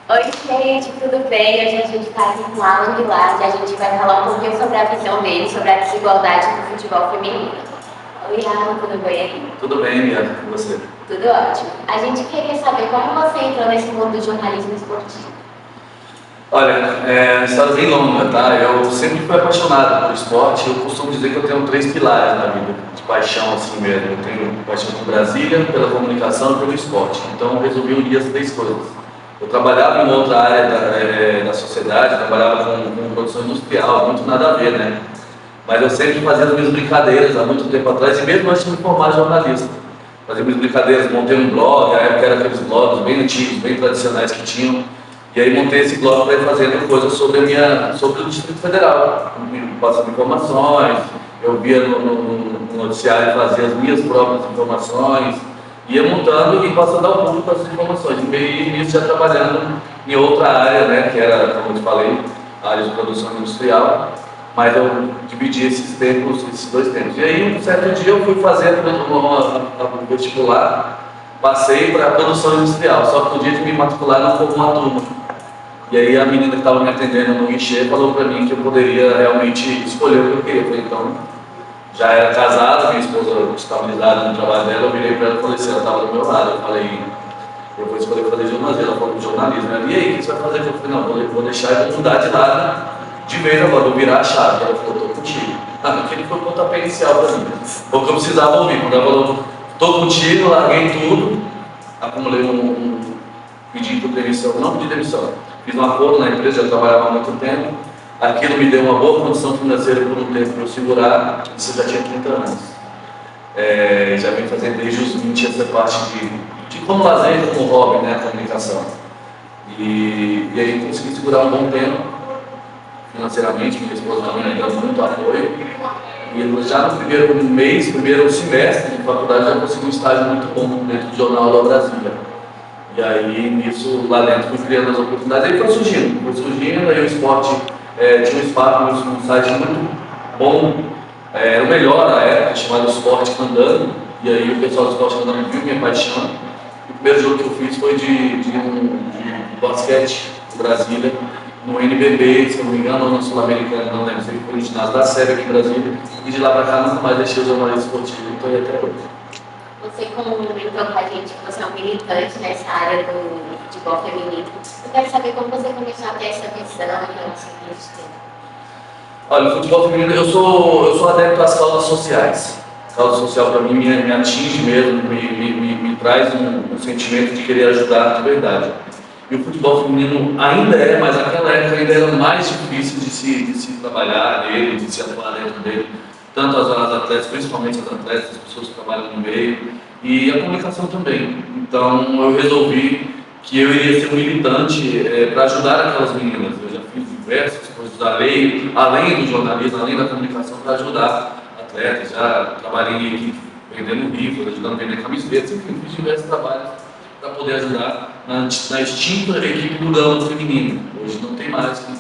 Oi, gente, tudo bem? Hoje a gente está aqui com o Alan Vilade e a gente vai falar um pouquinho sobre a visão dele, sobre a desigualdade do futebol feminino. Oi, Alan, tudo bem? Tudo bem, Mia, com você? Tudo ótimo. A gente queria saber como você entrou nesse mundo do jornalismo esportivo. Olha, é uma história bem longa, tá? Eu sempre fui apaixonado por esporte. Eu costumo dizer que eu tenho três pilares na vida, de paixão assim mesmo. Eu tenho paixão por Brasília, pela comunicação e pelo esporte. Então eu resolvi unir as três coisas. Eu trabalhava em outra área da sociedade, trabalhava com produção industrial, muito nada a ver, né? Mas eu sempre fazia as minhas brincadeiras há muito tempo atrás, e mesmo antes de me formar jornalista. Fazia minhas brincadeiras, montei um blog, a época era aqueles blogs bem antigos, bem tradicionais que tinham. E aí montei esse blog para ir fazendo coisas sobre o Distrito Federal, passando informações, eu via no noticiário e fazia as minhas próprias informações, ia montando e passando ao público essas informações. E meio nisso já trabalhando em outra área, né, que era, como eu te falei, a área de produção industrial, mas eu dividi esses tempos, esses dois tempos. E aí um certo dia eu fui fazer um vestibular, passei para produção industrial, só que no dia de me matricular não formou uma turma. E aí a menina que estava me atendendo no guichê falou para mim que eu poderia realmente escolher o que eu queria. Eu falei, então, já era casado, minha esposa estabilizada no trabalho dela, eu virei para ela e falei assim, ela estava do meu lado, eu falei, eu vou escolher fazer jornalismo. Ela falou jornalismo. Ela, e aí, o que você vai fazer? Eu falei, não, vou deixar e vou mudar de lado de vez agora, vou virar a chave. Ela falou, tô contigo. Aquele foi o pontapé inicial para mim. Porque eu precisava ouvir. Quando ela falou, tô contigo, larguei tudo, acumulei um pedido de demissão, não pedi demissão. Fiz um acordo na empresa, já trabalhava há muito tempo. Aquilo me deu uma boa condição financeira por um tempo para eu segurar. Isso já tinha 30 anos. Já vim fazendo desde os 20 essa parte de como lazer, como hobby, né, a comunicação. E aí consegui segurar um bom tempo financeiramente, minha esposa também me deu muito apoio. E já no primeiro mês, primeiro semestre de faculdade, já consegui um estágio muito bom dentro do Jornal da Brasília. E aí, nisso, lá dentro, fui criando as oportunidades. Aí foi surgindo, aí o esporte tinha um espaço, um site muito bom, era o melhor na época, chamado Esporte Candando. E aí o pessoal do Esporte Candando viu minha paixão. E o primeiro jogo que eu fiz foi de basquete de Brasília, no NBB, se eu não me engano, ou na Sul-Americana, não lembro, sei que foi no ginásio da SEB aqui em Brasília. E de lá para cá nunca mais deixei o jornalismo esportivo, então aí até hoje. Você comentou com a gente que você é um militante nessa área do futebol feminino. Eu quero saber como você começou a ter essa visão em relação a isso. Olha, o futebol feminino, eu sou adepto às causas sociais. A causa social para mim me atinge mesmo, me traz um sentimento de querer ajudar de verdade. E o futebol feminino ainda mas naquela época ainda era mais difícil de se trabalhar nele, de se atuar dentro dele. Tanto as atletas, principalmente as atletas, as pessoas que trabalham no meio, e a comunicação também. Então eu resolvi que eu iria ser um militante para ajudar aquelas meninas. Eu já fiz diversas coisas além do jornalismo, além da comunicação, para ajudar atletas. Já trabalhei em equipe, vendendo livros, ajudando a vender camisetas, enfim, fiz diversos trabalhos para poder ajudar na extinta equipe do gama feminino. Hoje não tem mais, que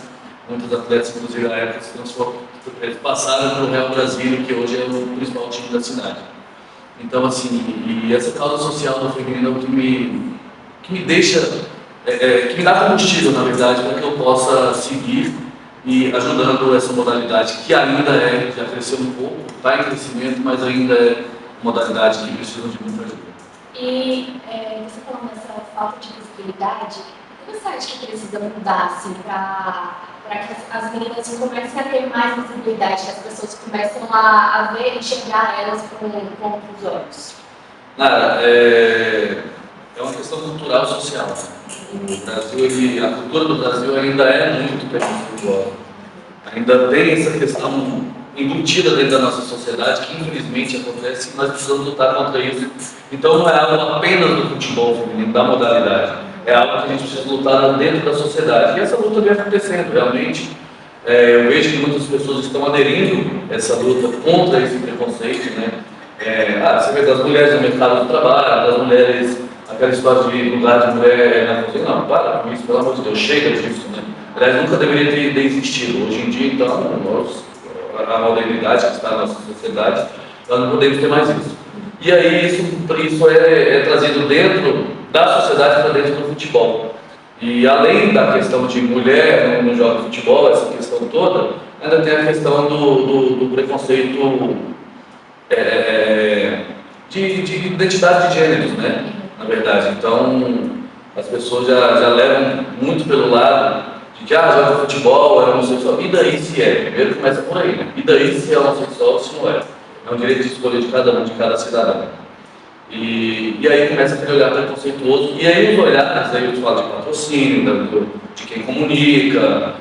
muitos atletas, inclusive na época, se transformam, eles passaram para o Real Brasília, que hoje é o principal time da cidade. Então, assim, e essa causa social do feminino é o que me deixa, que me dá combustível, na verdade, para que eu possa seguir e ajudando essa modalidade, que ainda já cresceu um pouco, está em crescimento, mas ainda é uma modalidade que precisa de muita ajuda. E você falando dessa falta de visibilidade, o que você acha que precisa mudar, assim, para que as meninas comecem a ter mais visibilidade, que as pessoas comecem a ver e enxergar elas com outros olhos? Nara, é uma questão cultural e social. O Brasil, a cultura do Brasil ainda é muito preconceituosa. Ainda tem essa questão embutida dentro da nossa sociedade, que infelizmente acontece, e nós precisamos lutar contra isso. Então não é algo apenas do futebol feminino, da modalidade, é algo que a gente precisa lutar dentro da sociedade. E essa luta vem acontecendo, realmente. Eu vejo que muitas pessoas estão aderindo a essa luta contra esse preconceito, né? Você vê das mulheres no mercado do trabalho, das mulheres, aquela história de lugar de mulher na cozinha. Não, para com isso, pelo amor de Deus, chega disso, né? Aliás, nunca deveria ter existido. Hoje em dia, então, a modernidade que está na nossa sociedade, nós não podemos ter mais isso. E aí isso é trazido dentro da sociedade para dentro do futebol. E além da questão de mulher no jogo de futebol, essa questão toda, ainda tem a questão do preconceito de identidade de gêneros, né? Na verdade. Então, as pessoas já levam muito pelo lado de que joga futebol, é homossexual. E daí se é? Primeiro começa por aí, né? E daí se é homossexual ou se não é? É um direito de escolha de cada um, de cada cidadão. E aí começa aquele olhar preconceituoso, e aí os olhares, aí eu falo de patrocínio, de quem comunica,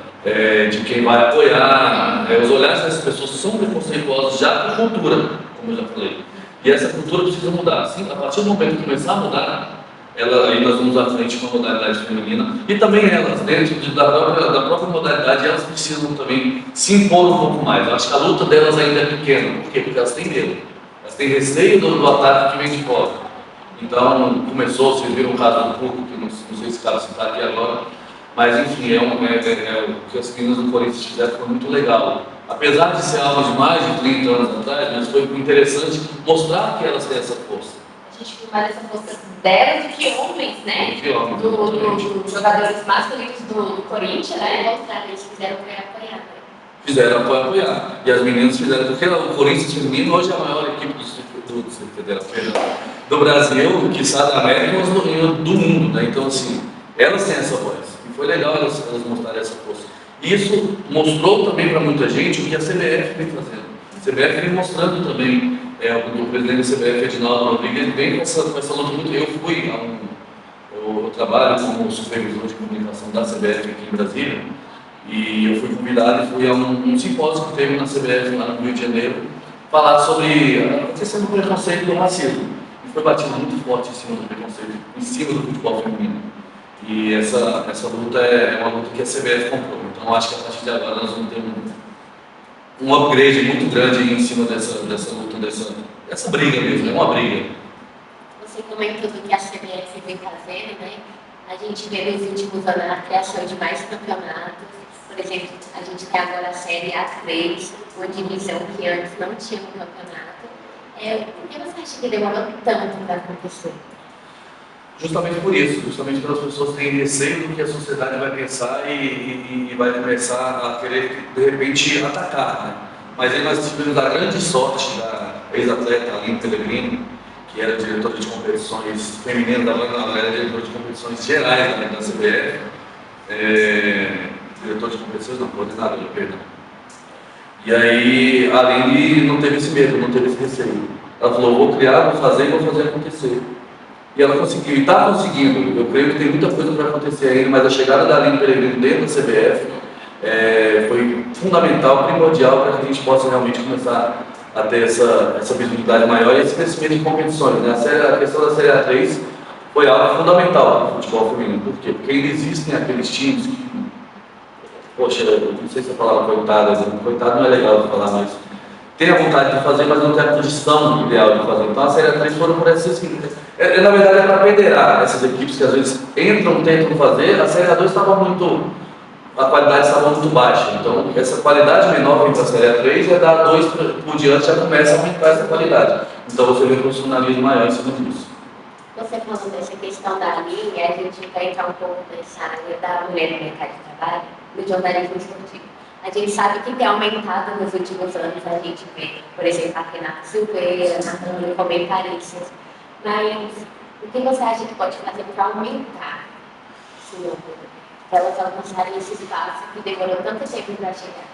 de quem vai apoiar, os olhares dessas pessoas são preconceituosos já por cultura, como eu já falei. E essa cultura precisa mudar. Assim, a partir do momento que começar a mudar, aí nós vamos à frente com a modalidade feminina, e também elas, dentro da própria modalidade, elas precisam também se impor um pouco mais. Eu acho que a luta delas ainda é pequena. Por quê? Porque elas têm medo. Elas têm receio do ataque que vem de fora. Então, começou, vocês viram o caso do Cuco, que não sei se o cara está aqui agora, mas enfim, o que as meninas do Corinthians fizeram foi muito legal. Apesar de ser algo de mais de 30 anos atrás, mas foi interessante mostrar que elas têm essa força. A gente viu mais essa força delas do que homens, né? Que homens, dos jogadores masculinos do Corinthians, né? Eles fizeram para apoiar. Fizeram para apoiar. E as meninas fizeram, porque o Corinthians feminino hoje é a maior equipe do Brasil, que está da América e do mundo, né? Então, assim, elas têm essa voz. E foi legal elas mostrarem essa força. Isso mostrou também para muita gente o que a CBF vem fazendo. A CBF vem mostrando também, o presidente da CBF, Edinaldo Rodrigues, vem com essa luta muito. Eu trabalho como supervisor de comunicação da CBF aqui em Brasília, e eu fui convidado e fui a um simpósio que teve na CBF lá no Rio de Janeiro, falar sobre a questão do preconceito e do racismo. E foi batido muito forte em cima do preconceito, em cima do futebol feminino. E essa luta é uma luta que a CBF comprou. Então acho que a partir de agora nós vamos ter um upgrade muito grande em cima dessa luta, dessa briga mesmo, é uma briga. Você comentou do que a CBF vem fazendo, né? A gente vê nos últimos anos a criação de mais campeonatos. Por exemplo, a gente tem agora a Série A3, uma divisão que antes não tinha um campeonato. Por que você acha que demorou tanto para acontecer? Justamente por isso, justamente pelas pessoas terem receio do que a sociedade vai pensar e vai começar a querer, de repente, atacar, né? Mas aí nós tivemos a grande sorte da ex-atleta Aline Pellegrini, que era diretora de competições femininas, agora ela era diretora de competições gerais da CBF, diretor de competições, não, coordenadora, perdão. E aí a Aline não teve esse medo, não teve esse receio. Ela falou, vou criar, vou fazer acontecer. E ela conseguiu, e está conseguindo. Eu creio que tem muita coisa para acontecer ainda, mas a chegada da Aline Pellegrini dentro da CBF foi fundamental, primordial para que a gente possa realmente começar a ter essa visibilidade maior e esse crescimento em competições, né? A questão da Série A3 foi algo fundamental para o futebol feminino. Por quê? Porque ainda existem aqueles times que, poxa, eu não sei se a palavra coitado não é legal de falar, mas tem a vontade de fazer, mas não tem a condição ideal de fazer. Então a Série A3 foram por essas seguintes. Na verdade é para federar essas equipes que às vezes tentam fazer. A Série A2 a qualidade estava muito baixa. Então essa qualidade menor que vem para a Série A3 é dar 2 por diante, já começa a aumentar essa qualidade. Então você vê um profissionalismo maior em cima disso. Você falou dessa questão da linha, a gente vai entrar um pouco nessa área da mulher no mercado de trabalho, do jornalismo esportivo. A gente sabe que tem aumentado nos últimos anos, a gente vê, por exemplo, a Renata Silveira, narrando comentaristas. Mas o que você acha que pode fazer para aumentar esse número? Para elas alcançarem esse espaço que demorou tanto tempo para chegar?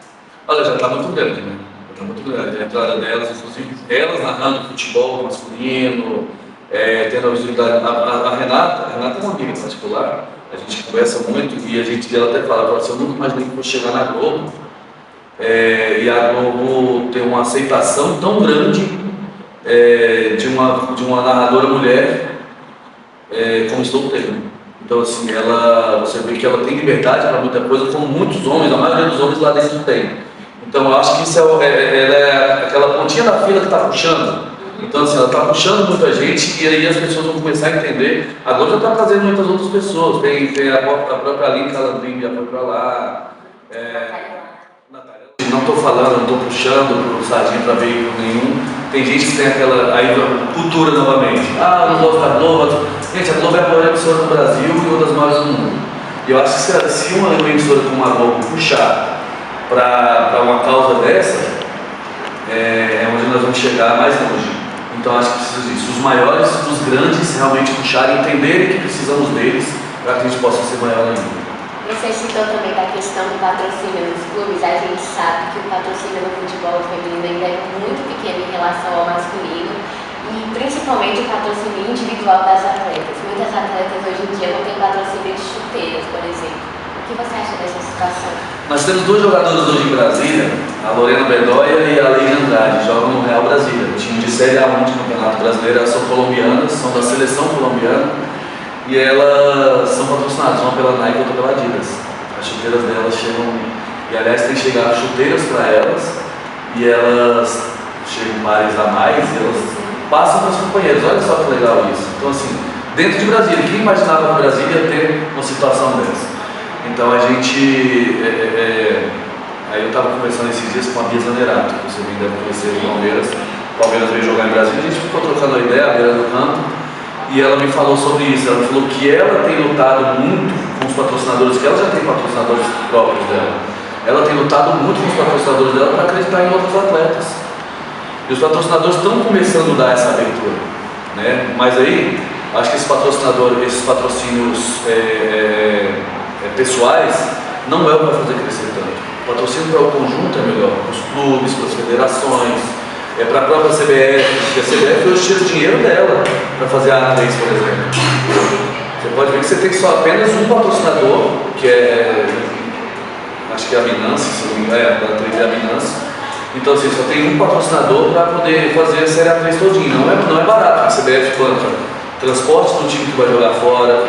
Olha, já está muito grande, né? Já está muito grande. A entrada delas, inclusive, elas narrando futebol masculino, tendo a visibilidade. A Renata é uma amiga particular, a gente conversa muito e ela até fala assim, eu nunca imaginei que fosse chegar na Globo. E a Globo tem uma aceitação tão grande de uma narradora mulher como estou tendo. Então assim, você vê que ela tem liberdade para muita coisa, como muitos homens, a maioria dos homens lá dentro tem. Então eu acho que isso ela é aquela pontinha da fila que está puxando. Então assim, ela está puxando muita gente e aí as pessoas vão começar a entender. Agora já está trazendo muitas outras pessoas, tem a própria Aline Calandrini já foi para lá. Não estou falando, não estou puxando pro sardinha para veículo nenhum. Tem gente que tem aquela cultura novamente. Não gosto da Globo. Gente, a Globo é a maior emissora do Brasil e uma das maiores do mundo. E eu acho que se uma emissora como a Globo puxar para uma causa dessa, é onde nós vamos chegar mais longe. Então acho que precisa disso. Os maiores, os grandes, realmente puxarem, entenderem que precisamos deles para que a gente possa ser maior ainda. Você citou também da questão do patrocínio nos clubes. A gente sabe que o patrocínio no futebol feminino ainda é muito pequeno em relação ao masculino e principalmente o patrocínio individual das atletas. Muitas atletas hoje em dia não têm patrocínio de chuteiras, por exemplo. O que você acha dessa situação? Nós temos duas jogadoras hoje em Brasília, a Lorena Bedoya e a Leila Andrade, jogam no Real Brasília, time de Série A1 de Campeonato Brasileiro. Elas são colombianas, são da seleção colombiana. E elas são patrocinadas, uma pela Nike e outra pela Adidas. As chuteiras delas chegam, e aliás tem que chegar chuteiras para elas, e elas chegam pares a mais, e elas passam para os companheiros. Olha só que legal isso. Então assim, dentro de Brasília, quem imaginava que Brasília ter uma situação dessa? Então a gente, aí eu estava conversando esses dias com a Bia Zanerato, que você bem deve conhecer do Palmeiras. O Palmeiras veio jogar em Brasília, a gente ficou trocando a ideia à beira do campo. E ela me falou sobre isso. Ela falou que ela tem lutado muito com os patrocinadores, que ela já tem patrocinadores próprios dela. Ela tem lutado muito com os patrocinadores dela para acreditar em outros atletas. E os patrocinadores estão começando a dar essa abertura, né? Mas aí, acho que esses patrocínios pessoais não é o que vai fazer crescer tanto. O patrocínio para o conjunto é melhor, para os clubes, para as federações, para a própria CBF, porque a CBF hoje tira o dinheiro dela para fazer a A3, por exemplo. Você pode ver que você tem só apenas um patrocinador, que acho que é a Binance, se não me engano, a A3 é a Binance. Então assim, só tem um patrocinador para poder fazer a Série A3 todinho. Não é barato, a CBF banca transporte do time que vai jogar fora,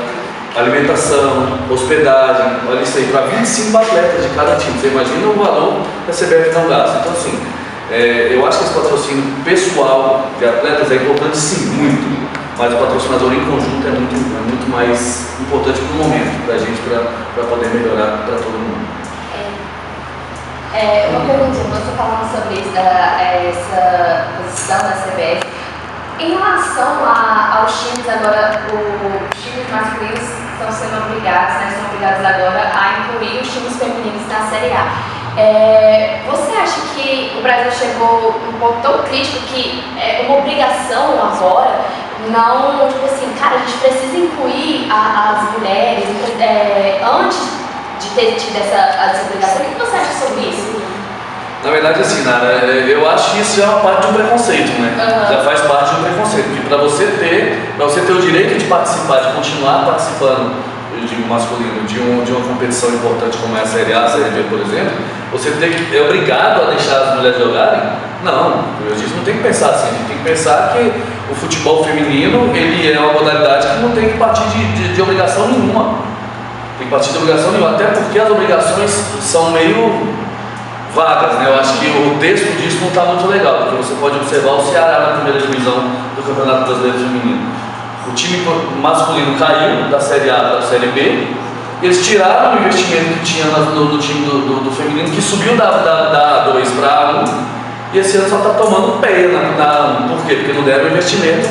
alimentação, hospedagem, olha isso aí, para 25 atletas de cada time. Você imagina o valor que a CBF não gasta. Então assim, eu acho que esse patrocínio pessoal de atletas é importante sim, muito, mas o patrocinador em conjunto é muito mais importante para o momento, para a gente, para poder melhorar para todo mundo. Uma pergunta, você falando sobre essa posição da CBF, em relação aos times agora, os times masculinos estão sendo obrigados, são obrigados agora a incluir os times femininos na Série A. Você acha que o Brasil chegou num ponto tão crítico que é uma obrigação agora, não, tipo assim, cara, a gente precisa incluir as mulheres antes de ter tido essa obrigação? O que você acha sobre isso? Na verdade, assim, Nara, eu acho que isso já é uma parte de um preconceito, né? Uhum. Já faz parte de um preconceito, porque para você ter o direito de participar, de continuar participando, eu digo masculino, de uma competição importante como é a Série A, a Série B, por exemplo, você é obrigado a deixar as mulheres jogarem? Não, eu disse, não tem que pensar assim, a gente tem que pensar que o futebol feminino, ele é uma modalidade que não tem que partir de obrigação nenhuma. Tem que partir de obrigação nenhuma, até porque as obrigações são meio vagas, né? Eu acho que o texto disso não está muito legal, porque você pode observar o Ceará na primeira divisão do Campeonato Brasileiro Feminino. O time masculino caiu da Série A para a Série B, eles tiraram o investimento que tinha no time do feminino, que subiu da A2 para a A1, e esse ano só está tomando peia na A1. Por quê? Porque não deram investimento,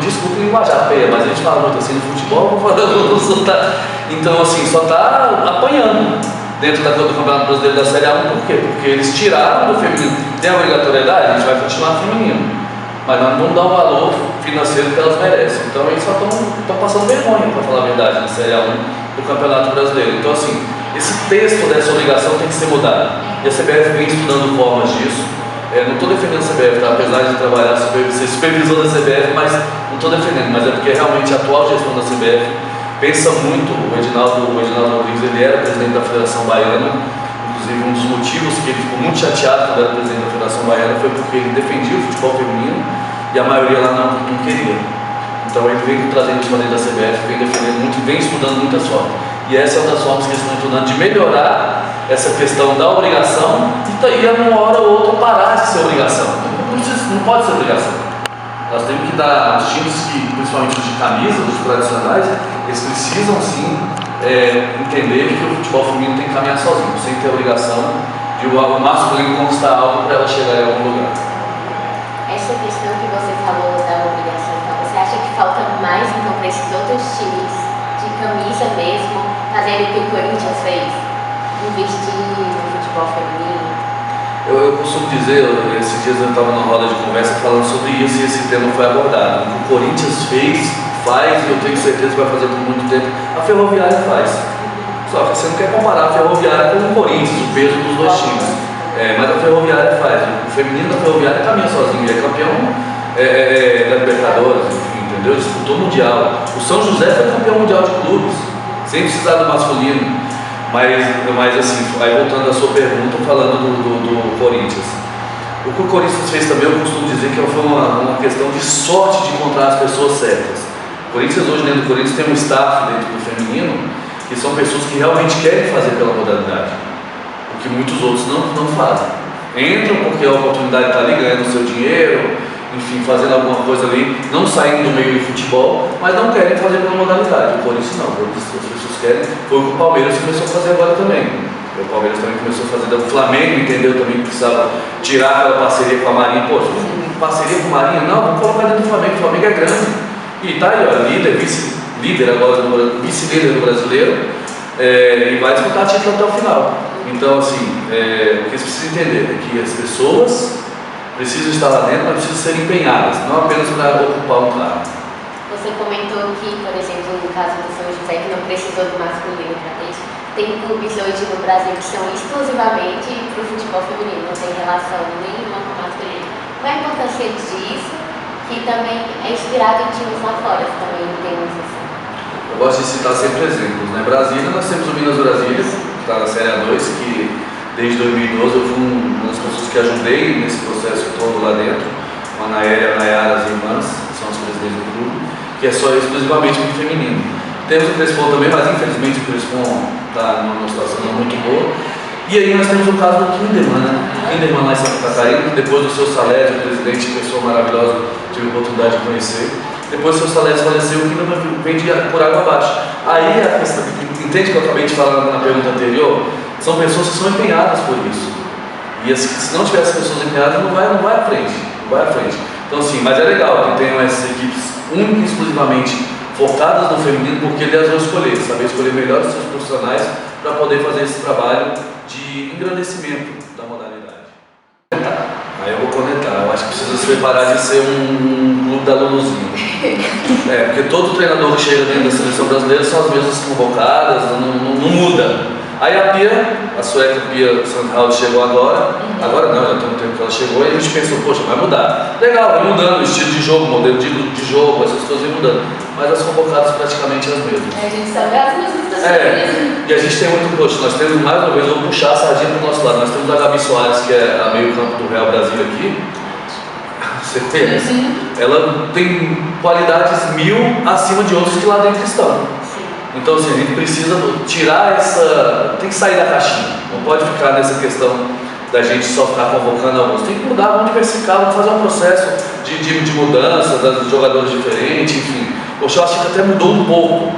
desculpa o linguajar, peia, mas a gente fala muito assim no futebol, então assim, só está apanhando dentro do Campeonato Brasileiro da Série A1. Por quê? Porque eles tiraram do feminino. Tem a obrigatoriedade? A gente vai continuar feminino, mas nós não vamos dar o valor financeiro que elas merecem. Então eles só estão passando vergonha, para falar a verdade, na Série A1 do Campeonato Brasileiro. Então assim, esse texto dessa obrigação tem que ser mudado. E a CBF vem estudando formas disso. Não estou defendendo a CBF, tá? Apesar de trabalhar, ser supervisor da CBF, mas não estou defendendo, mas é porque realmente a atual gestão da CBF pensa muito. O Edinaldo Rodrigues, ele era presidente da Federação Baiana, inclusive um dos motivos que ele ficou muito chateado quando era presidente da Federação Baiana foi porque ele defendia o futebol feminino e a maioria lá não queria. Então ele vem trazendo isso para dentro da CBF, vem defendendo muito, vem estudando muitas formas. E essa é uma das formas que eles estão estudando de melhorar essa questão da obrigação e uma hora ou outra parar de ser obrigação. Não pode ser obrigação. Nós temos que dar os times que, principalmente os de camisa, os tradicionais, eles precisam sim entender que o futebol feminino tem que caminhar sozinho, sem ter a obrigação de o masculino conquistar algo para ela chegar em algum lugar. Essa questão que você falou da obrigação, então, você acha que falta mais então para esses outros times de camisa mesmo, fazendo o que o Corinthians fez, investir no futebol feminino? Eu costumo dizer, esses dias eu estava numa roda de conversa falando sobre isso e esse tema foi abordado. O que o Corinthians faz, e eu tenho certeza que vai fazer por muito tempo, a Ferroviária faz. Só que você não quer comparar a Ferroviária com o Corinthians, o peso dos dois times. Mas a Ferroviária faz. O feminino da Ferroviária caminha sozinho, ele é campeão da Libertadores, enfim, entendeu? Disputou Mundial. O São José foi campeão mundial de clubes, sem precisar do masculino. Mas assim, aí voltando à sua pergunta, falando do Corinthians. O que o Corinthians fez também, eu costumo dizer que foi uma questão de sorte de encontrar as pessoas certas. O Corinthians hoje, dentro do Corinthians, tem um staff dentro do feminino, que são pessoas que realmente querem fazer pela modalidade, o que muitos outros não fazem. Entram porque a oportunidade está ali ganhando o seu dinheiro, enfim, fazendo alguma coisa ali, não saindo do meio do futebol, mas não querem fazer pela modalidade. O Corinthians não, as pessoas querem. Foi o que o Palmeiras começou a fazer agora também. O Palmeiras também começou a fazer, o Flamengo entendeu também que precisava tirar aquela parceria com a Marinha. Poxa, parceria com a Marinha? Não, vamos colocar dentro do Flamengo, o Flamengo é grande. E tá aí, ó, vice-líder agora, vice-líder do brasileiro, e vai disputar a título até o final. Então, assim, o que você precisa entender é que as pessoas precisam estar lá dentro, mas precisam ser empenhadas, não apenas para ocupar um cargo. Você comentou que, por exemplo, no caso do São José, que não precisou do masculino para ter isso, tem clubes hoje no Brasil que são exclusivamente para o futebol feminino, não tem relação nenhuma com o masculino. Qual é a importância disso, que também é inspirado em times lá fora, também temos assim? Eu gosto de citar sempre exemplos, né? Brasília, nós temos o Minas Brasília, que está na Série A2, que desde 2012 eu fui uma das pessoas que ajudei nesse processo todo lá dentro, com a Nayara, as irmãs, que são as presidentes do clube, que é só exclusivamente para o feminino. Temos o Crespon também, mas infelizmente o Crespon está numa situação não muito boa. E aí nós temos o caso do Kinderman, né? Kinderman lá em Santa Catarina, depois do seu Salésio, o presidente, pessoa maravilhosa, tive a oportunidade de conhecer. Depois do seu Salésio faleceu, o Kinderman vem por água abaixo. Aí a questão, entende que eu acabei de falar na pergunta anterior? São pessoas que são empenhadas por isso. E se não tiver essas pessoas empenhadas, não vai à frente. Não vai à frente. Então assim, mas é legal que tenham essas equipes únicas e exclusivamente focadas no feminino, porque eles vão saber escolher melhor os seus profissionais para poder fazer esse trabalho de engrandecimento da modalidade. Aí eu vou conectar, eu acho que precisa se preparar de ser um clube da Luluzinha. Porque todo treinador que chega dentro da seleção brasileira são as mesmas convocadas, não muda. Aí a sueca Pia Sandhage chegou agora não, já tem um tempo que ela chegou e a gente pensou, poxa, vai mudar. Legal, vai mudando o estilo de jogo, modelo de jogo, essas coisas vão mudando. Mas as convocadas praticamente as mesmas. A gente sabe as mesmas pessoas. E a gente tem muito, poxa, nós temos mais uma vez, vou puxar a sardinha para o nosso lado. Nós temos a Gabi Soares, que é a meio campo do Real Brasil aqui. Você conhece? Ela tem qualidades 1000 acima de outros que lá dentro estão. Então assim, a gente precisa tirar tem que sair da caixinha, não pode ficar nessa questão da gente só ficar convocando alguns, tem que mudar, vamos diversificar, vamos fazer um processo de mudança, dos jogadores diferentes, enfim. Poxa, eu acho que até mudou um pouco,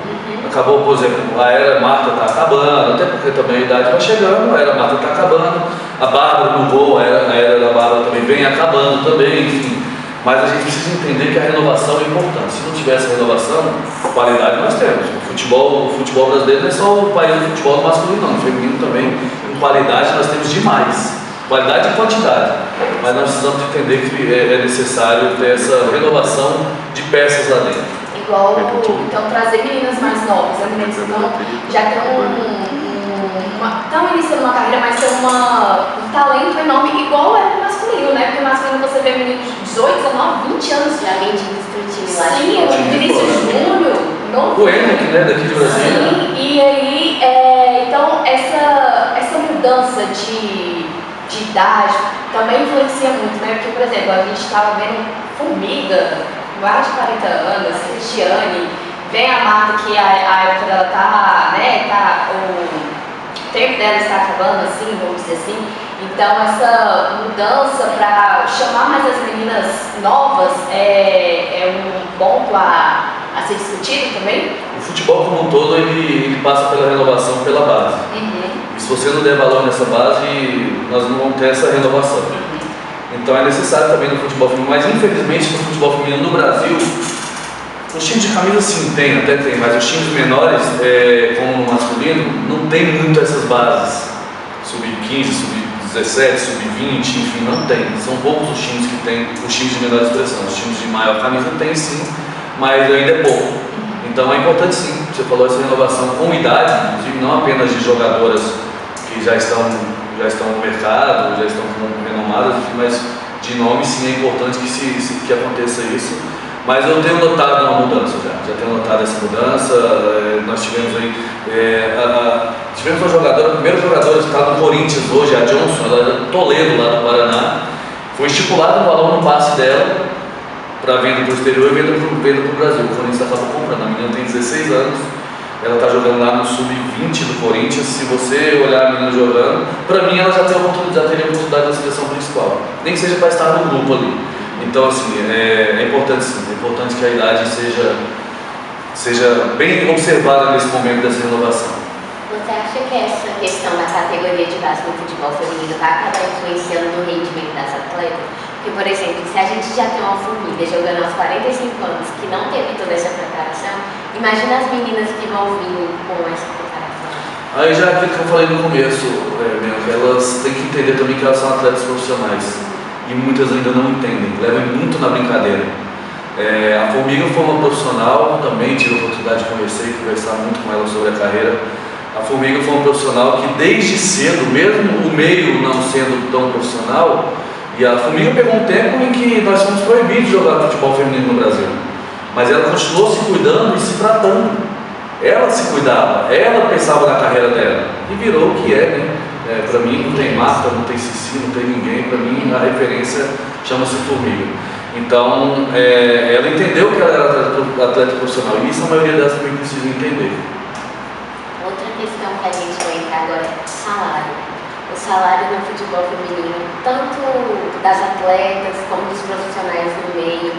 acabou, por exemplo, a era Marta está acabando, até porque também a idade vai chegando, a era Marta está acabando, a Bárbara no gol, a era da Bárbara também vem acabando também, enfim. Mas a gente precisa entender que a renovação é importante. Se não tiver essa renovação, qualidade nós temos. O futebol brasileiro não é só o país do futebol masculino, não. O feminino também, em qualidade, nós temos demais. Qualidade e quantidade. Mas nós precisamos entender que é necessário ter essa renovação de peças lá dentro. Igual, então, trazer meninas mais novas, as meninas então, já estão iniciando uma carreira, mas tem um talento enorme, igual é no masculino, né? Porque no masculino você vê meninos de 18, 19, 20 anos. Já vem de discutir lá. Sim, o Vinícius Júnior. O Henrique, né, daqui de Brasília. Sim, e aí, então, essa mudança de idade também influencia muito, né? Porque, por exemplo, a gente estava vendo Formiga, mais de 40 anos, Cristiane, vem a Marta que a época dela o tempo dela está acabando, assim, vamos dizer assim. Então, essa mudança para chamar mais as meninas novas é um ponto a ser discutido também? O futebol como um todo, ele passa pela renovação pela base. E se você não der valor nessa base, nós não vamos ter essa renovação. Então é necessário também no futebol feminino, mas infelizmente no futebol feminino no Brasil, Os times de camisa sim, até tem, mas os times menores, como no masculino, não tem muito essas bases. Sub-15, sub-17, sub-20, enfim, não tem. São poucos os times que têm, os times de menor expressão. Os times de maior camisa tem sim, mas ainda é pouco. Então é importante sim, você falou essa renovação com idade, inclusive não apenas de jogadoras que já estão no mercado, já estão renomadas, enfim, mas de nome sim é importante que aconteça isso. Mas eu tenho notado uma mudança já tenho notado essa mudança. Nós tivemos aí, tivemos uma jogadora, a primeira jogadora que está no Corinthians hoje, a Johnson, ela era de Toledo, lá do Paraná. Foi estipulado o valor no passe dela para venda para o exterior e venda para o Brasil. O Corinthians acabou comprando, a menina tem 16 anos, ela está jogando lá no sub-20 do Corinthians. Se você olhar a menina jogando, para mim ela já teria oportunidade na seleção principal, nem que seja para estar no grupo ali. Então, assim, é importante sim, é importante que a idade seja bem observada nesse momento dessa renovação. Você acha que essa questão da categoria de base no futebol feminino vai acabar influenciando no rendimento das atletas? Porque, por exemplo, se a gente já tem uma Formiga jogando aos 45 anos que não teve toda essa preparação, imagina as meninas que vão vir com essa preparação. Aí já aquilo que eu falei no começo, elas têm que entender também que elas são atletas profissionais. E muitas ainda não entendem, levam muito na brincadeira. A Formiga foi uma profissional, também tive a oportunidade de conversar muito com ela sobre a carreira. A Formiga foi uma profissional que desde cedo, mesmo o meio não sendo tão profissional, e a Formiga pegou um tempo em que nós fomos proibidos de jogar futebol feminino no Brasil. Mas ela continuou se cuidando e se tratando. Ela se cuidava, ela pensava na carreira dela e virou o que é, né? Para mim não tem Marta, não tem Cici, não tem ninguém. Para mim a referência chama-se Formiga. Então ela entendeu que ela era atleta profissional e isso a maioria delas também precisa entender. Outra questão que a gente vai entrar agora é o salário. O salário no futebol feminino, tanto das atletas como dos profissionais no meio,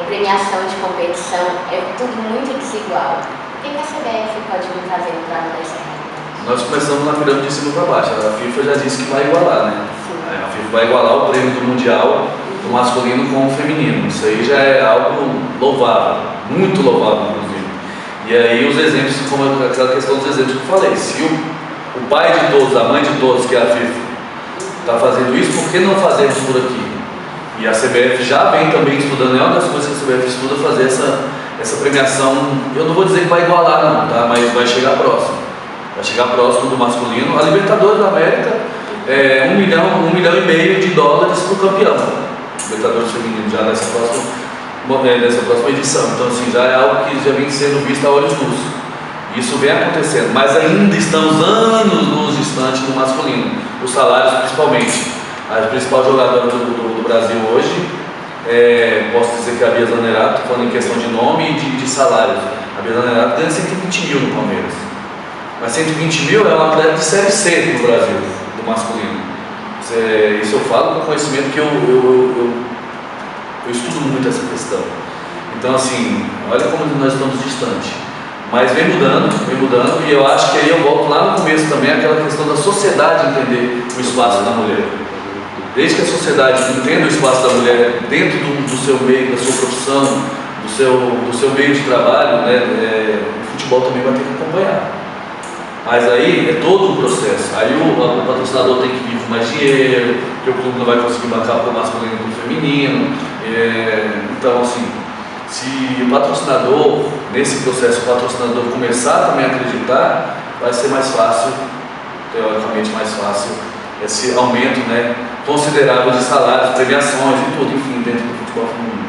premiação de competição, é tudo muito desigual. O que a CBF pode vir fazendo para mudar essa realidade? Nós começamos na pirâmide de cima para baixo. A FIFA já disse que vai igualar, né? Sim. A FIFA vai igualar o prêmio do Mundial, do masculino com o feminino. Isso aí já é algo louvável, muito louvável, inclusive. E aí os exemplos, como aquela questão dos exemplos que eu falei, se o pai de todos, a mãe de todos, que é a FIFA, está fazendo isso, por que não fazemos por aqui? E a CBF já vem também estudando, é uma das coisas que a CBF estuda, fazer essa premiação. Eu não vou dizer que vai igualar não, tá? Mas vai chegar próximo. Vai chegar próximo do masculino. A Libertadores da América é $1,5 milhão para o campeão. Libertadores feminino, já nessa próxima edição. Então, assim, já é algo que já vem sendo visto a olhos nus. Isso vem acontecendo, mas ainda estamos anos-luz distante do masculino. Os salários, principalmente. A principal jogadora do Brasil hoje, posso dizer que é a Bia Zanerato, falando em questão de nome e de salários. A Bia Zanerato ganha 120 mil no Palmeiras. Mas 120 mil é um atleta de Série C no Brasil, do masculino. Isso eu falo com conhecimento que eu estudo muito essa questão. Então, assim, olha como nós estamos distantes. Mas vem mudando, e eu acho que aí eu volto lá no começo também, aquela questão da sociedade entender o espaço da mulher. Desde que a sociedade entenda o espaço da mulher dentro do seu meio, da sua profissão, do seu meio de trabalho, né, o futebol também vai ter que acompanhar. Mas aí é todo um processo. Aí o patrocinador tem que vir com mais dinheiro, porque o clube não vai conseguir bancar para o masculino e para o feminino. Então, assim, se o patrocinador, nesse processo, o patrocinador começar também a acreditar, vai ser mais fácil, teoricamente mais fácil, esse aumento, né, considerável de salários, premiações e tudo, enfim, dentro do futebol feminino.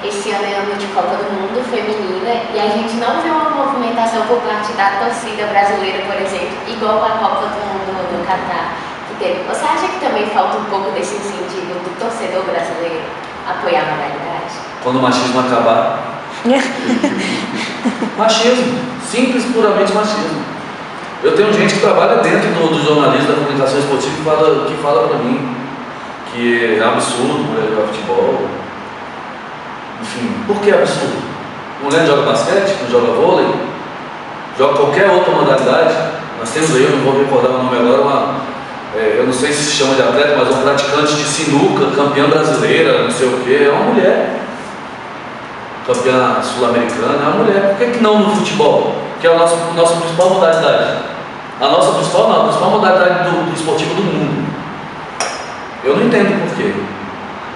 Esse ano é ano de Copa do Mundo feminina e a gente não vê uma movimentação por parte da torcida brasileira, por exemplo, igual a Copa do Mundo no Catar que teve. Você acha que também falta um pouco desse incentivo do torcedor brasileiro apoiar a modalidade? Quando o machismo acabar. Machismo, simples, puramente machismo. Eu tenho gente que trabalha dentro do jornalismo, da comunicação esportiva, que fala pra mim que é absurdo mulher jogar futebol. Enfim, por que é absurdo? Mulher joga basquete, não joga vôlei, joga qualquer outra modalidade. Nós temos aí, eu não vou recordar o nome agora, eu não sei se chama de atleta, mas um praticante de sinuca, campeã brasileira, não sei o que, é uma mulher. campeã sul-americana, é uma mulher. Por que não no futebol? Que é a nossa principal modalidade. A nossa principal não, a principal modalidade do esportivo do mundo. Eu não entendo por quê.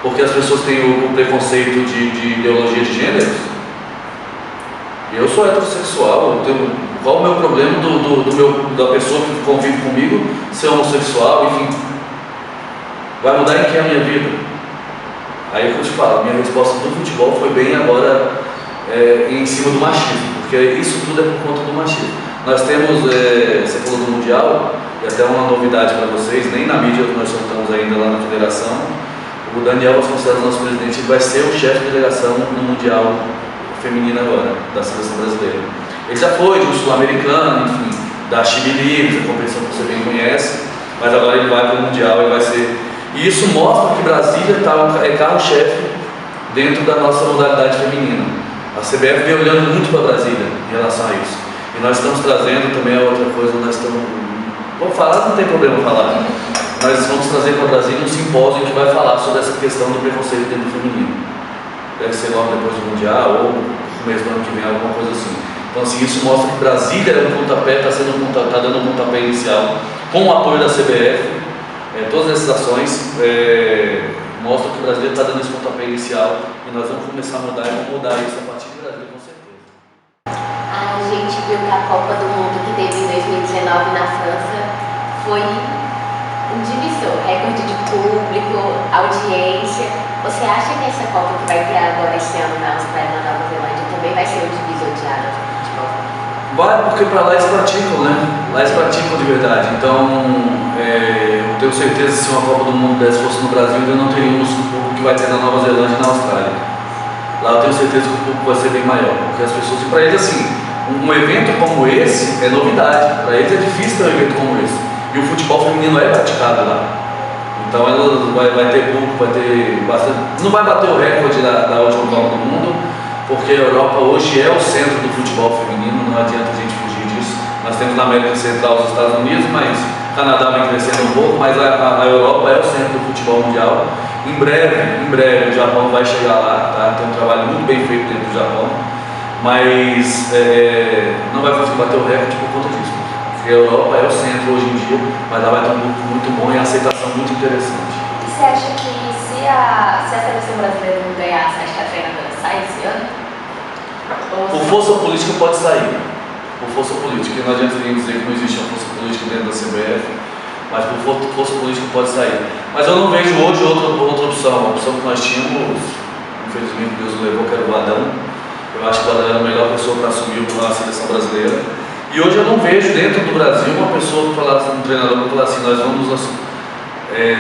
Porque as pessoas têm o preconceito de ideologia de gêneros. Eu sou heterossexual, qual o meu problema da pessoa que convive comigo ser homossexual, enfim. Vai mudar em que a minha vida? Aí eu te falo, minha resposta do futebol foi bem agora em cima do machismo, porque isso tudo é por conta do machismo. Nós temos, você falou do Mundial, e até uma novidade para vocês, nem na mídia nós soltamos ainda lá na federação, o Daniel Vasconcelos, nosso presidente, vai ser o chefe de delegação no Mundial feminino agora, da seleção brasileira. Ele já foi de um sul-americano, enfim, da Chibili, a competição que você bem conhece, mas agora ele vai para o Mundial e vai ser... E isso mostra que Brasília é carro-chefe dentro da nossa modalidade feminina. A CBF vem olhando muito para Brasília em relação a isso. E nós estamos trazendo também a outra coisa, nós estamos... Vamos falar, não tem problema falar. Nós vamos trazer para Brasília um simpósio que vai falar sobre essa questão do preconceito dentro do feminino. Deve ser logo depois do Mundial ou no mês do ano que vem, alguma coisa assim. Então, assim, isso mostra que Brasília é um pontapé, está dando um pontapé inicial com o apoio da CBF. Todas essas ações mostram que Brasília está dando esse pontapé inicial e nós vamos começar a mudar e vamos mudar isso a partir de Brasília, com certeza. A gente viu que a Copa do Mundo que teve em 2019 na França foi um divisor, recorde de público, audiência. Você acha que essa Copa que vai ter agora esse ano na Austrália e na Nova Zelândia também vai ser um divisor de águas no futebol? Vai, porque para lá eles praticam, né? Lá eles praticam de verdade. Então, eu tenho certeza que se uma Copa do Mundo dessa fosse no Brasil, ainda não teríamos o público que vai ter na Nova Zelândia e na Austrália. Lá eu tenho certeza que o público vai ser bem maior, porque as pessoas, e para eles assim, um evento como esse é novidade. Para eles é difícil ter um evento como esse. E o futebol feminino é praticado lá. Então ela vai ter público, vai ter bastante. Não vai bater o recorde da última Copa do Mundo, porque a Europa hoje é o centro do futebol feminino, não adianta a gente fugir disso. Nós temos na América Central os Estados Unidos, mas o Canadá vem crescendo um pouco, mas a Europa é o centro do futebol mundial. Em breve o Japão vai chegar lá, tá? Tem um trabalho muito bem feito dentro do Japão, mas não vai conseguir bater o recorde por conta disso. Porque a Europa é o centro hoje em dia, mas lá vai ter um público muito bom e a aceitação muito interessante. E você acha que se a seleção brasileira não ganhar, você acha que a treinadora sai esse ano? Por força política pode sair. Por força política, não adianta ninguém dizer que não existe uma força política dentro da CBF, mas por força política pode sair. Mas eu não vejo hoje outra opção. A opção que nós tínhamos, infelizmente Deus o levou, que era o Adão. Eu acho que o Adão era a melhor pessoa para assumir a seleção brasileira. E hoje eu não vejo dentro do Brasil uma pessoa que falasse, um treinador que falasse assim, nós vamos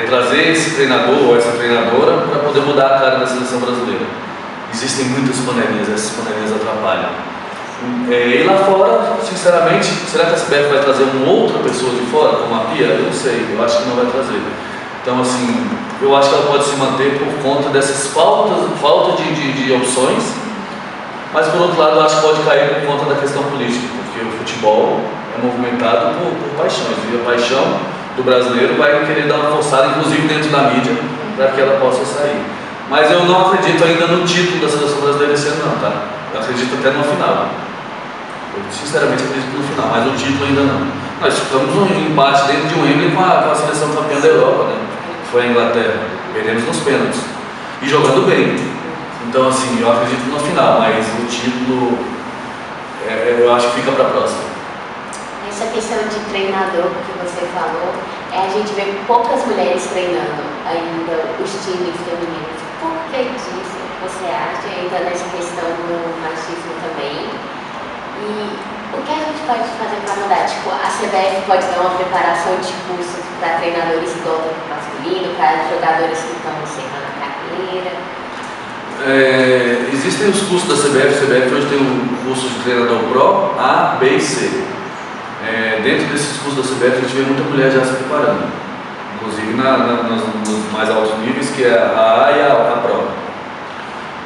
trazer esse treinador ou essa treinadora para poder mudar a cara da seleção brasileira. Existem muitas panelinhas, essas panelinhas atrapalham. E lá fora, sinceramente, será que a CBF vai trazer uma outra pessoa de fora, como a Pia? Eu não sei, eu acho que não vai trazer. Então, assim, eu acho que ela pode se manter por conta dessas falta de opções, mas por outro lado, eu acho que pode cair por conta da questão política, porque o futebol é movimentado por paixões, e a paixão do brasileiro vai querer dar uma forçada, inclusive dentro da mídia, para que ela possa sair. Mas eu não acredito ainda no título da seleção brasileira esse ano, não, tá? Eu acredito até no final. Eu sinceramente acredito no final, mas o título ainda não. Nós ficamos um empate dentro de um Wembley com a seleção campeã da Europa, né? Foi a Inglaterra. Perdemos nos pênaltis. E jogando bem. Então, assim, eu acredito no final, mas o título eu acho que fica para a próxima. Essa questão de treinador que você falou, a gente vê poucas mulheres treinando ainda os times femininos. Por que disso você acha? Ainda nessa questão do machismo também. E o que a gente pode fazer para mudar? Tipo, a CBF pode dar uma preparação de curso para treinadores que voltam para o masculino, para jogadores que estão encerrando a carreira. Existem os cursos da CBF. A CBF hoje tem um curso de treinador Pro, A, B e C. Dentro desses cursos da CBF a gente vê muita mulher já se preparando, inclusive nos mais altos níveis, que é a A e a Pro.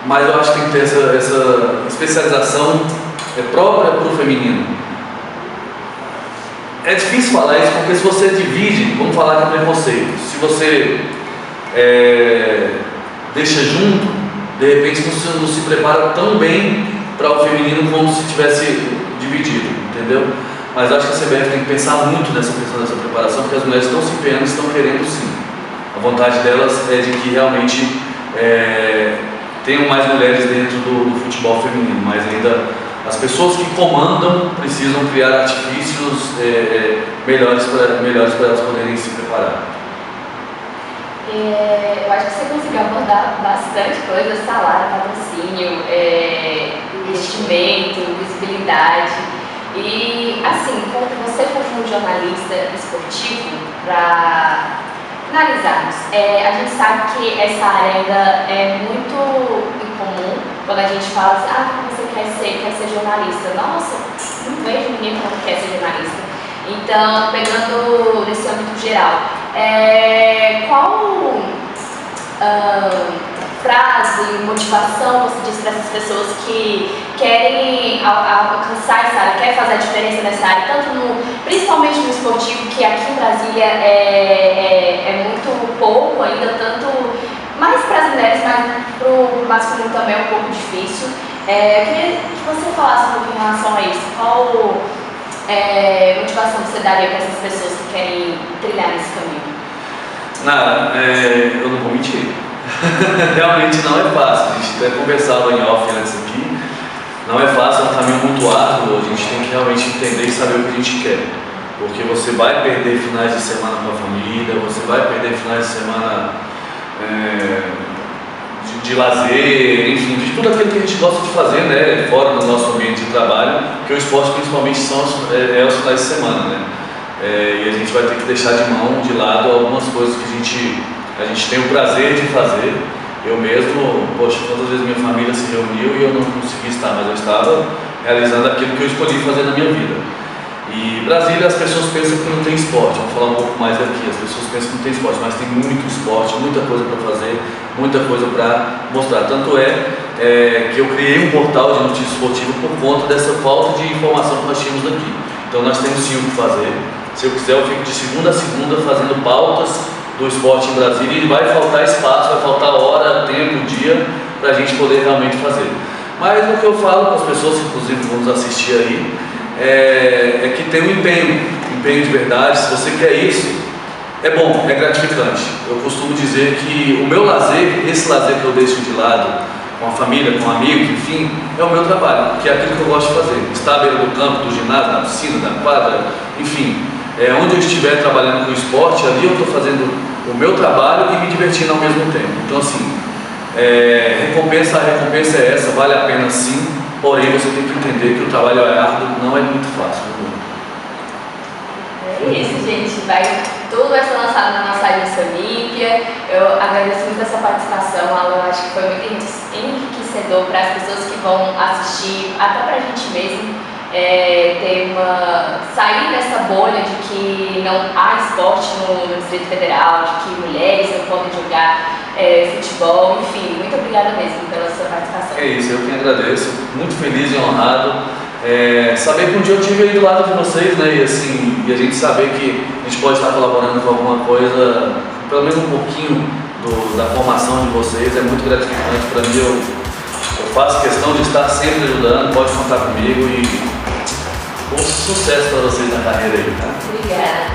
Mas eu acho que tem que ter essa especialização própria para o feminino. É difícil falar isso porque se você divide, vamos falar que é preconceito, se você deixa junto, de repente não se prepara tão bem para o feminino como se tivesse dividido, entendeu? Mas acho que a CBF tem que pensar muito nessa questão dessa preparação, porque as mulheres estão se empenhando, estão querendo sim. A vontade delas é de que realmente tenham mais mulheres dentro do futebol feminino, mas ainda as pessoas que comandam precisam criar artifícios melhores para elas poderem se preparar. Eu acho que você conseguiu abordar bastante coisa: salário, patrocínio, investimento, visibilidade. E assim, quando você como jornalista esportivo, para finalizarmos, a gente sabe que essa área ainda é muito incomum. Quando a gente fala assim, você quer ser jornalista, nossa, não vejo ninguém falando que quer ser jornalista. Então, pegando nesse âmbito geral, qual frase, motivação você diz para essas pessoas que querem alcançar essa área, querem fazer a diferença nessa área, principalmente no esportivo, que aqui em Brasília é muito pouco ainda, tanto mais para as mulheres, mas para o masculino também é um pouco difícil. Eu queria que você falasse um pouco em relação a isso. Qual motivação você daria para essas pessoas que querem trilhar nesse caminho? Nada, eu não vou mentir. Realmente não é fácil. A gente até conversava em off antes aqui. Não é fácil, é um caminho muito árduo. A gente tem que realmente entender e saber o que a gente quer. Porque você vai perder finais de semana com a família, você vai perder finais de semana de lazer, enfim, de tudo aquilo que a gente gosta de fazer, né, fora do nosso ambiente de trabalho, porque o esporte principalmente são os finais de semana, né? E a gente vai ter que deixar de lado algumas coisas que a gente tem o prazer de fazer. Eu mesmo, poxa, quantas vezes minha família se reuniu e eu não consegui estar, mas eu estava realizando aquilo que eu escolhi fazer na minha vida. E Brasília, as pessoas pensam que não tem esporte. Vamos falar um pouco mais aqui. As pessoas pensam que não tem esporte, mas tem muito esporte, muita coisa para fazer, muita coisa para mostrar. Tanto que eu criei um portal de notícias esportivas por conta dessa falta de informação que nós tínhamos daqui. Então nós temos sim o que fazer. Se eu quiser, eu fico de segunda a segunda fazendo pautas do esporte em Brasília, e vai faltar espaço, vai faltar hora, tempo, dia para a gente poder realmente fazer. Mas o que eu falo com as pessoas, inclusive vão nos assistir aí, é que tem um empenho de verdade. Se você quer isso, é bom, é gratificante. Eu costumo dizer que o meu lazer, esse lazer que eu deixo de lado, com a família, com amigos, enfim, é o meu trabalho, que é aquilo que eu gosto de fazer. Estar à beira do campo, do ginásio, na piscina, na quadra, enfim, onde eu estiver trabalhando com esporte, ali eu estou fazendo o meu trabalho e me divertindo ao mesmo tempo. Então assim, a recompensa é essa, vale a pena sim, porém você tem que entender que o trabalho é árduo, não é muito fácil. É isso, gente. Tudo vai ser lançado na nossa agência Olímpia. Eu agradeço muito essa participação, Alan. Eu acho que foi muito enriquecedor para as pessoas que vão assistir, até para a gente mesmo, sair dessa bolha de que não há esporte no Distrito Federal, de que mulheres não podem jogar futebol, enfim. Muito obrigada mesmo pela sua participação. É isso, eu que agradeço, muito feliz e honrado. Saber que um dia eu estive aí do lado de vocês, né, e a gente saber que a gente pode estar colaborando com alguma coisa, pelo menos um pouquinho da formação de vocês, é muito gratificante para mim. Eu faço questão de estar sempre ajudando, pode contar comigo e bom sucesso para vocês na carreira aí, tá? Obrigada.